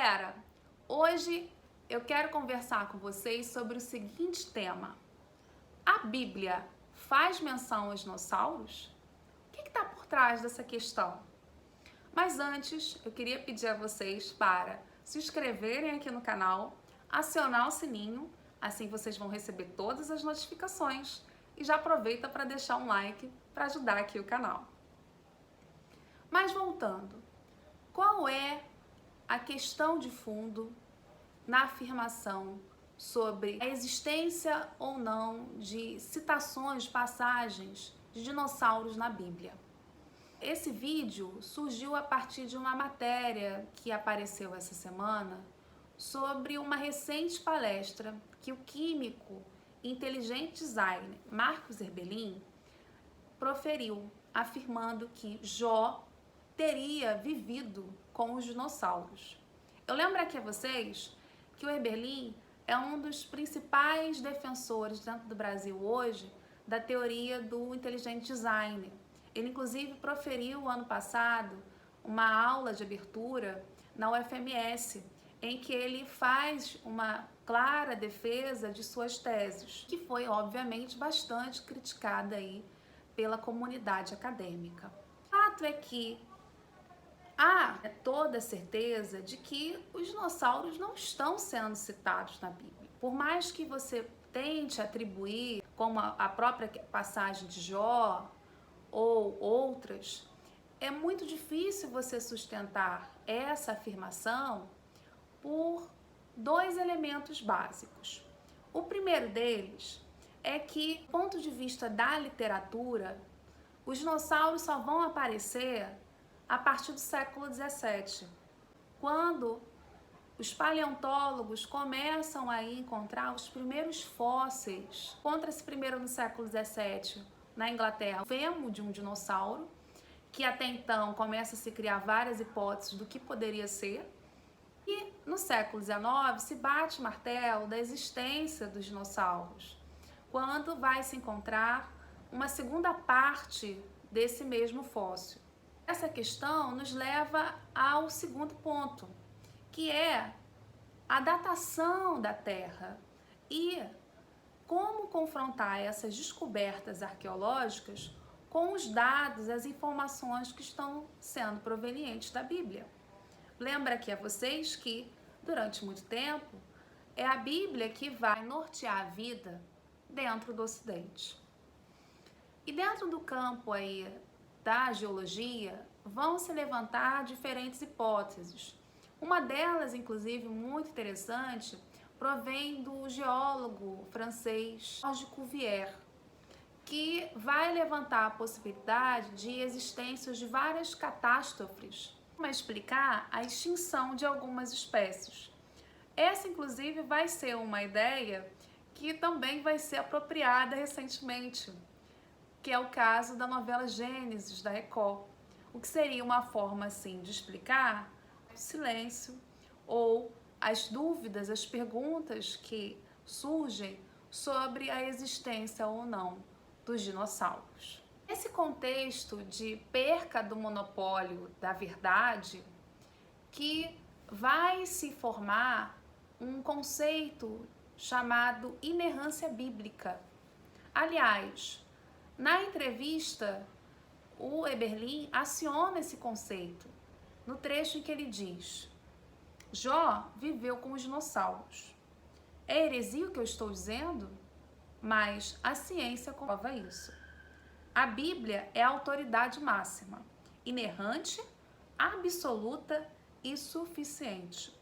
Galera, hoje eu quero conversar com vocês sobre o seguinte tema. A Bíblia faz menção aos dinossauros? O que está por trás dessa questão? Mas antes, eu queria pedir a vocês para se inscreverem aqui no canal, acionar o sininho, assim vocês vão receber todas as notificações e já aproveita para deixar um like para ajudar aqui o canal. Mas voltando, qual é a questão de fundo na afirmação sobre a existência ou não de citações, passagens de dinossauros na Bíblia? Esse vídeo surgiu a partir de uma matéria que apareceu essa semana sobre uma recente palestra que o químico e inteligente designer Marcos Herbelin proferiu, afirmando que Jó teria vivido com os dinossauros. Eu lembro aqui a vocês que o Herbelin é um dos principais defensores dentro do Brasil hoje da teoria do inteligente design. Ele inclusive proferiu ano passado uma aula de abertura na UFMS, em que ele faz uma clara defesa de suas teses, que foi obviamente bastante criticada aí pela comunidade acadêmica. O fato é que há toda a certeza de que os dinossauros não estão sendo citados na Bíblia. Por mais que você tente atribuir, como a própria passagem de Jó ou outras, é muito difícil você sustentar essa afirmação por dois elementos básicos. O primeiro deles é que, do ponto de vista da literatura, os dinossauros só vão aparecer a partir do século XVII, quando os paleontólogos começam a encontrar os primeiros fósseis. Encontra-se primeiro no século XVII, na Inglaterra, o fêmur de um dinossauro, que até então começa a se criar várias hipóteses do que poderia ser. E no século XIX se bate o martelo da existência dos dinossauros, quando vai se encontrar uma segunda parte desse mesmo fóssil. Essa questão nos leva ao segundo ponto, que é a datação da Terra e como confrontar essas descobertas arqueológicas com os dados, as informações que estão sendo provenientes da Bíblia. Lembra aqui a vocês que, durante muito tempo, é a Bíblia que vai nortear a vida dentro do Ocidente. E dentro do campo aí da geologia, vão se levantar diferentes hipóteses. Uma delas, inclusive, muito interessante, provém do geólogo francês Georges Cuvier, que vai levantar a possibilidade de existência de várias catástrofes para explicar a extinção de algumas espécies. Essa, inclusive, vai ser uma ideia que também vai ser apropriada recentemente, que é o caso da novela Gênesis, da Record, o que seria uma forma, assim, de explicar o silêncio ou as dúvidas, as perguntas que surgem sobre a existência ou não dos dinossauros. Nesse contexto de perca do monopólio da verdade, que vai se formar um conceito chamado inerrância bíblica. Aliás, na entrevista, o Herbelin aciona esse conceito no trecho em que ele diz: Jó viveu com os dinossauros. É heresia o que eu estou dizendo? Mas a ciência comprova isso. A Bíblia é a autoridade máxima, inerrante, absoluta e suficiente.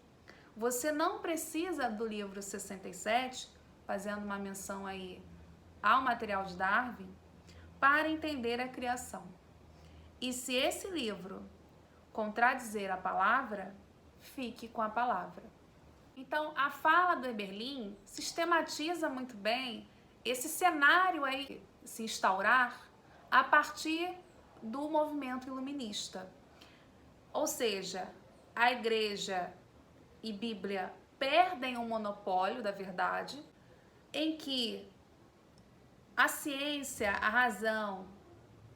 Você não precisa do livro 67, fazendo uma menção aí ao material de Darwin, para entender a criação. E se esse livro contradizer a palavra, fique com a palavra. Então, a fala do Herbelin sistematiza muito bem esse cenário aí se instaurar a partir do movimento iluminista. Ou seja, a igreja e Bíblia perdem o monopólio da verdade, em que a ciência, a razão,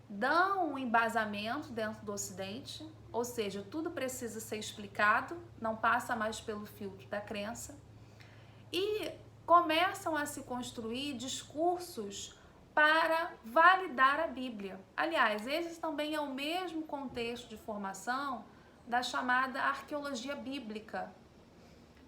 dão um embasamento dentro do Ocidente ou seja, tudo precisa ser explicado, não passa mais pelo filtro da crença, e começam a se construir discursos para validar a Bíblia. Aliás, esse também é o mesmo contexto de formação da chamada arqueologia bíblica,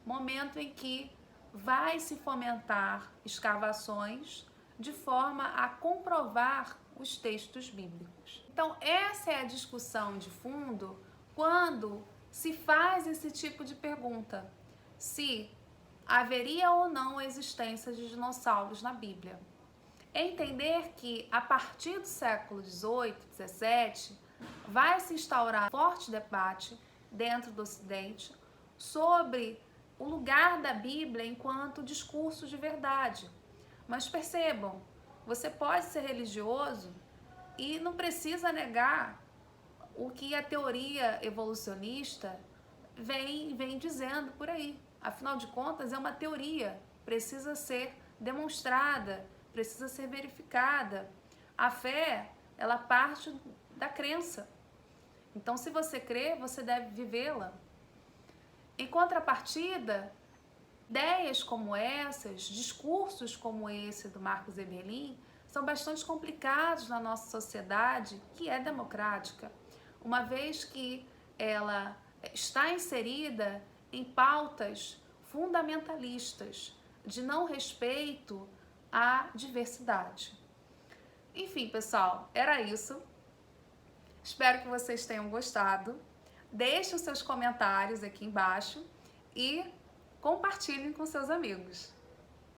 momento em que vai se fomentar escavações de forma a comprovar os textos bíblicos. Então, essa é a discussão de fundo quando se faz esse tipo de pergunta: se haveria ou não a existência de dinossauros na Bíblia. É entender que, a partir do século XVIII, XVII, vai se instaurar um forte debate dentro do Ocidente sobre o lugar da Bíblia enquanto discurso de verdade. Mas percebam, você pode ser religioso e não precisa negar o que a teoria evolucionista vem dizendo por aí. Afinal de contas, é uma teoria, precisa ser demonstrada, precisa ser verificada. A fé, ela parte da crença. Então, se você crê, você deve vivê-la. Em contrapartida, ideias como essas, discursos como esse do Marcos Eberlin, são bastante complicados na nossa sociedade, que é democrática, uma vez que ela está inserida em pautas fundamentalistas de não respeito à diversidade. Enfim, pessoal, era isso. Espero que vocês tenham gostado. Deixe os seus comentários aqui embaixo e compartilhem com seus amigos.